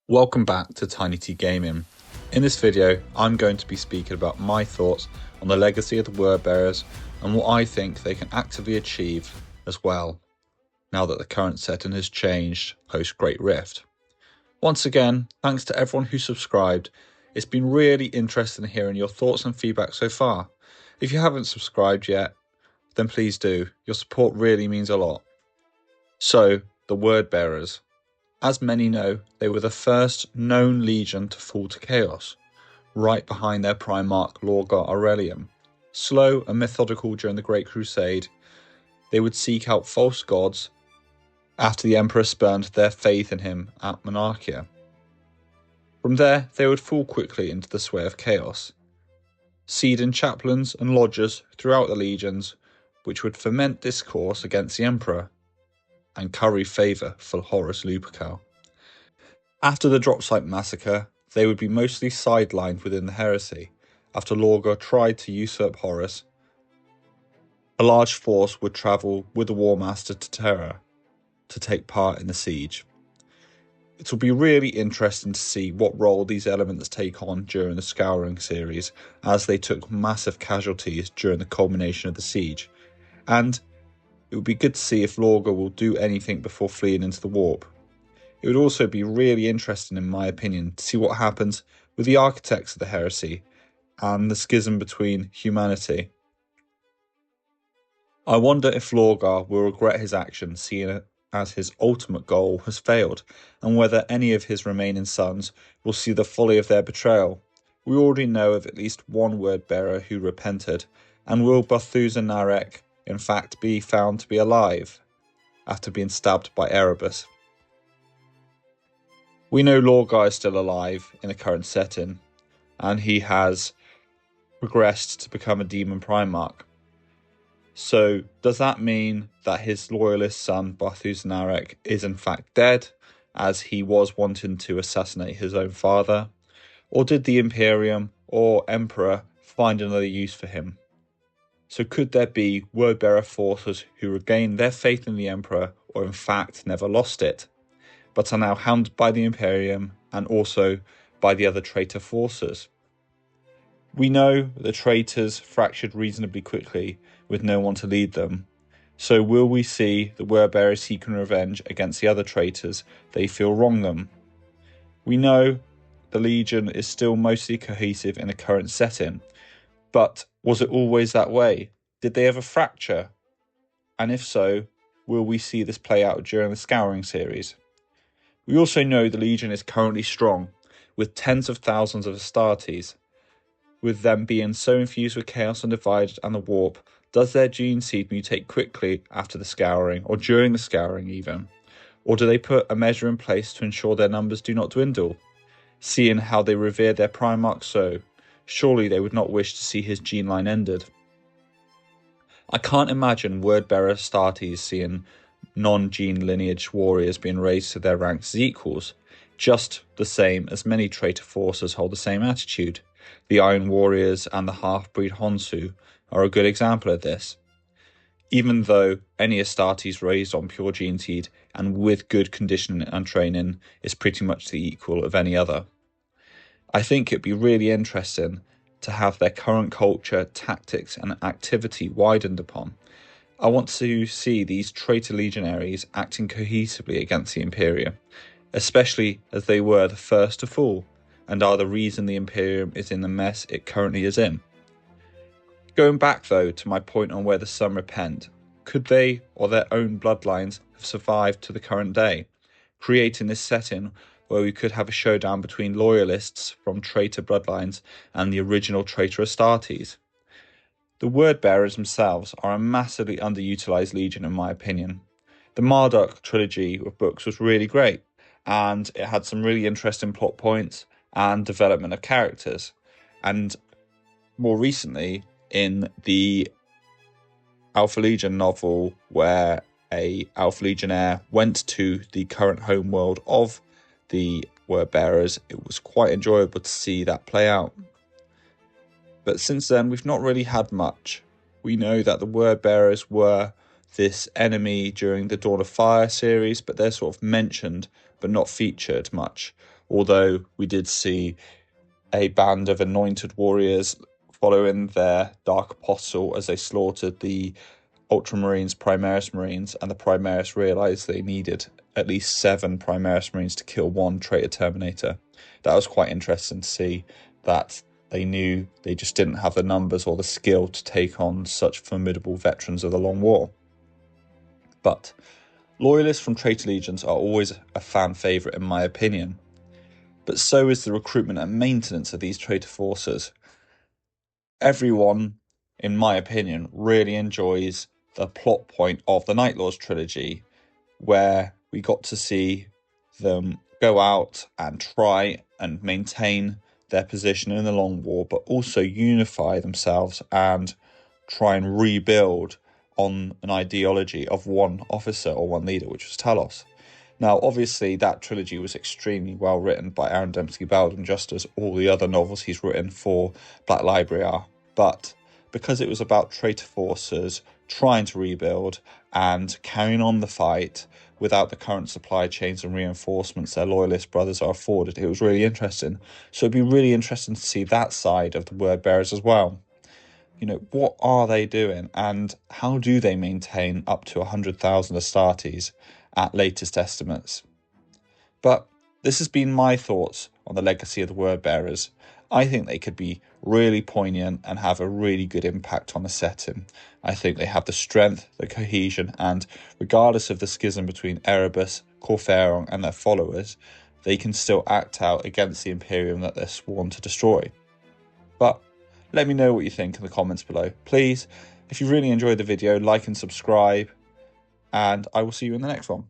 Welcome back to Tiny T Gaming. In this video, I'm going to be speaking about my thoughts on the legacy of the word bearers and what I think they can actively achieve as well, now that the current setting has changed post Great Rift. Once again, thanks to everyone who subscribed. It's been really interesting hearing your thoughts and feedback so far. If you haven't subscribed yet, then please do. Your support really means a lot. So, the word bearers. As many know, they were the first known legion to fall to chaos, right behind their Primarch Lorgar Aurelium. Slow and methodical during the Great Crusade, they would seek out false gods after the Emperor spurned their faith in him at Monarchia. From there, they would fall quickly into the sway of chaos, seeding chaplains and lodgers throughout the legions, which would foment discourse against the Emperor and curry favour for Horus Lupercal. After the Dropsite massacre, they would be mostly sidelined within the heresy. After Lorgar tried to usurp Horus, a large force would travel with the War Master to Terra to take part in the siege. It will be really interesting to see what role these elements take on during the Scouring series, as they took massive casualties during the culmination of the siege, and it would be good to see if Lorgar will do anything before fleeing into the warp. It would also be really interesting, in my opinion, to see what happens with the architects of the heresy and the schism between humanity. I wonder if Lorgar will regret his actions, seeing it as his ultimate goal has failed, and whether any of his remaining sons will see the folly of their betrayal. We already know of at least one word bearer who repented, and will Balthusar Narek in fact be found to be alive after being stabbed by Erebus? We know Lorgar is still alive in the current setting, and he has progressed to become a demon Primarch. So does that mean that his loyalist son Balthusar Narek is in fact dead, as he was wanting to assassinate his own father? Or did the Imperium or Emperor find another use for him? So could there be word-bearer forces who regained their faith in the Emperor, or in fact never lost it, but are now hounded by the Imperium and also by the other traitor forces? We know the traitors fractured reasonably quickly with no one to lead them, so will we see the word-bearers seeking revenge against the other traitors they feel wronged them? We know the Legion is still mostly cohesive in the current setting, but was it always that way? Did they ever fracture? And if so, will we see this play out during the Scouring series? We also know the Legion is currently strong, with tens of thousands of Astartes. With them being so infused with chaos and divided and the warp, does their gene seed mutate quickly after the Scouring, or during the Scouring even? Or do they put a measure in place to ensure their numbers do not dwindle? Seeing how they revered their Primarch so, surely they would not wish to see his gene line ended. I can't imagine word-bearer Astartes seeing non-gene lineage warriors being raised to their ranks as equals, just the same as many traitor forces hold the same attitude. The Iron Warriors and the half-breed Honsu are a good example of this. Even though any Astartes raised on pure gene seed and with good conditioning and training is pretty much the equal of any other. I think it'd be really interesting to have their current culture, tactics and activity widened upon. I want to see these traitor legionaries acting cohesively against the Imperium, especially as they were the first to fall and are the reason the Imperium is in the mess it currently is in. Going back though to my point on whether some repent, could they or their own bloodlines have survived to the current day, creating this setting where we could have a showdown between loyalists from traitor bloodlines and the original traitor Astartes? The word-bearers themselves are a massively underutilised legion in my opinion. The Marduk trilogy of books was really great, and it had some really interesting plot points and development of characters. And more recently, in the Alpha Legion novel, where a Alpha Legionnaire went to the current homeworld of the word-bearers, it was quite enjoyable to see that play out. But since then, we've not really had much. We know that the word-bearers were this enemy during the Dawn of Fire series, but they're sort of mentioned but not featured much. Although we did see a band of anointed warriors following their dark apostle as they slaughtered the Ultramarines, Primaris Marines, and the Primaris realised they needed at least 7 Primaris Marines to kill 1 traitor Terminator. That was quite interesting to see, that they knew they just didn't have the numbers or the skill to take on such formidable veterans of the Long War. But loyalists from traitor legions are always a fan favourite in my opinion, but so is the recruitment and maintenance of these traitor forces. Everyone, in my opinion, really enjoys the plot point of the Night Lords trilogy, where we got to see them go out and try and maintain their position in the Long War, but also unify themselves and try and rebuild on an ideology of one officer or one leader, which was Talos. Now, obviously, that trilogy was extremely well written by Aaron Dembski Baldwin, just as all the other novels he's written for Black Library are. But because it was about traitor forces trying to rebuild and carrying on the fight without the current supply chains and reinforcements their loyalist brothers are afforded, it was really interesting. So it'd be really interesting to see that side of the word bearers as well. You know, what are they doing and how do they maintain up to 100,000 Astartes at latest estimates? But this has been my thoughts on the legacy of the word bearers. I think they could be really poignant and have a really good impact on the setting. I think they have the strength, the cohesion, and regardless of the schism between Erebus, Corferon, and their followers, they can still act out against the Imperium that they're sworn to destroy. But let me know what you think in the comments below. Please, if you really enjoyed the video, like and subscribe, and I will see you in the next one.